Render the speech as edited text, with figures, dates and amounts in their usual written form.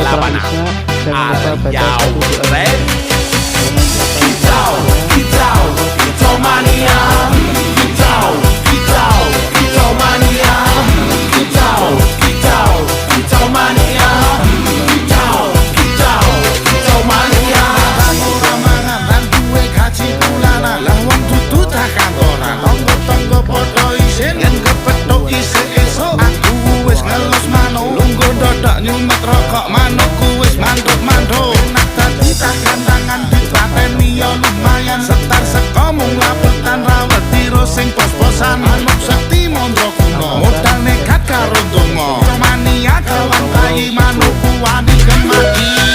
lawanan. Arjau ready. Kicau mania. Kicau mania. Kicau mania. Kicau mania. Ora mangan lan duwe gaji bulanan. Lah wong dudu tak kantoran. Tonggo-tonggo padha isin yen kepethuk isih esuk. Aku wis ngelus manuk. Lungguh dodok nyumet rokok manukku wis manduk-manduk. Enak dadi tak gantangan dipateni yo lumayan. Setar seko mung laputan rawet tiro sing pos-posan. Manuk sekti mondro kuno. Modal nekat karo donga. Mania kawan bayi manukku wani kemaki.